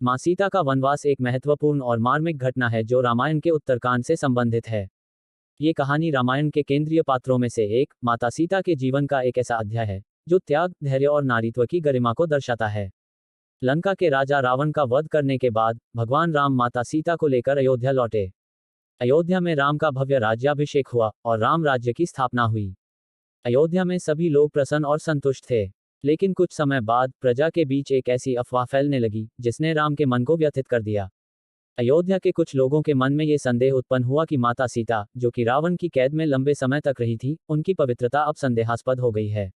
माँ सीता का वनवास एक महत्वपूर्ण और मार्मिक घटना है जो रामायण के उत्तरकांड से संबंधित है। ये कहानी रामायण के केंद्रीय पात्रों में से एक, माता सीता के जीवन का एक ऐसा अध्याय है जो त्याग, धैर्य और नारीत्व की गरिमा को दर्शाता है। लंका के राजा रावण का वध करने के बाद भगवान राम माता सीता को लेकर अयोध्या लौटे। अयोध्या में राम का भव्य राज्याभिषेक हुआ और राम राज्य की स्थापना हुई। अयोध्या में सभी लोग प्रसन्न और संतुष्ट थे। लेकिन कुछ समय बाद प्रजा के बीच एक ऐसी अफवाह फैलने लगी जिसने राम के मन को व्यथित कर दिया। अयोध्या के कुछ लोगों के मन में ये संदेह उत्पन्न हुआ कि माता सीता, जो कि रावण की कैद में लंबे समय तक रही थी, उनकी पवित्रता अब संदेहास्पद हो गई है।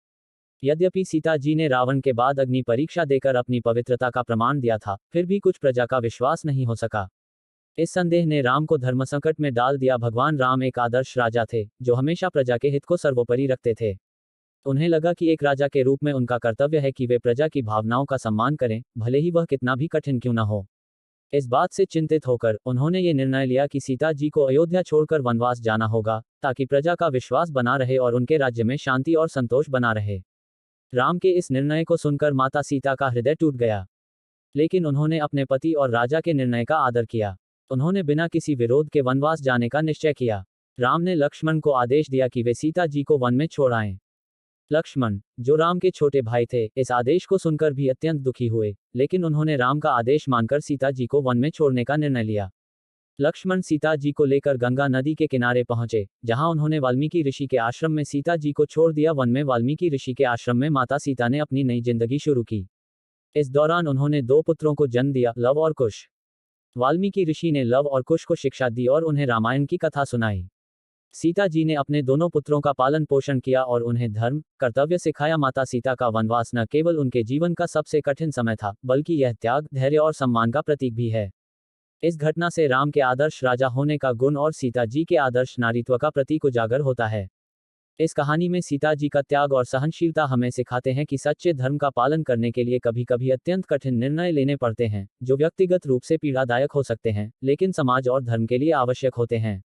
यद्यपि सीता जी ने रावण के बाद अग्नि परीक्षा देकर अपनी पवित्रता का प्रमाण दिया था, फिर भी कुछ प्रजा का विश्वास नहीं हो सका। इस संदेह ने राम को धर्मसंकट में डाल दिया। भगवान राम एक आदर्श राजा थे जो हमेशा प्रजा के हित को सर्वोपरि रखते थे। उन्हें लगा कि एक राजा के रूप में उनका कर्तव्य है कि वे प्रजा की भावनाओं का सम्मान करें, भले ही वह कितना भी कठिन क्यों न हो। इस बात से चिंतित होकर उन्होंने ये निर्णय लिया कि सीता जी को अयोध्या छोड़कर वनवास जाना होगा, ताकि प्रजा का विश्वास बना रहे और उनके राज्य में शांति और संतोष बना रहे। राम के इस निर्णय को सुनकर माता सीता का हृदय टूट गया। लेकिन उन्होंने अपने पति और राजा के निर्णय का आदर किया। उन्होंने बिना किसी विरोध के वनवास जाने का निश्चय किया। राम ने लक्ष्मण को आदेश दिया कि वे सीता जी को वन में छोड़ आएं। लक्ष्मण, जो राम के छोटे भाई थे, इस आदेश को सुनकर भी अत्यंत दुखी हुए, लेकिन उन्होंने राम का आदेश मानकर सीता जी को वन में छोड़ने का निर्णय लिया। लक्ष्मण सीता जी को लेकर गंगा नदी के किनारे पहुंचे, जहां उन्होंने वाल्मीकि ऋषि के आश्रम में सीता जी को छोड़ दिया। वन में वाल्मीकि ऋषि के आश्रम में माता सीता ने अपनी नई जिंदगी शुरू की। इस दौरान उन्होंने 2 पुत्रों को जन्म दिया, लव और कुश। वाल्मीकि ऋषि ने लव और कुश को शिक्षा दी और उन्हें रामायण की कथा सुनाई। सीता जी ने अपने दोनों पुत्रों का पालन पोषण किया और उन्हें धर्म, कर्तव्य सिखाया। माता सीता का वनवास न केवल उनके जीवन का सबसे कठिन समय था, बल्कि यह त्याग, धैर्य और सम्मान का प्रतीक भी है। इस घटना से राम के आदर्श राजा होने का गुण और सीता जी के आदर्श नारीत्व का प्रतीक उजागर होता है। इस कहानी में सीता जी का त्याग और सहनशीलता हमें सिखाते हैं कि सच्चे धर्म का पालन करने के लिए कभी कभी अत्यंत कठिन निर्णय लेने पड़ते हैं, जो व्यक्तिगत रूप से पीड़ादायक हो सकते हैं, लेकिन समाज और धर्म के लिए आवश्यक होते हैं।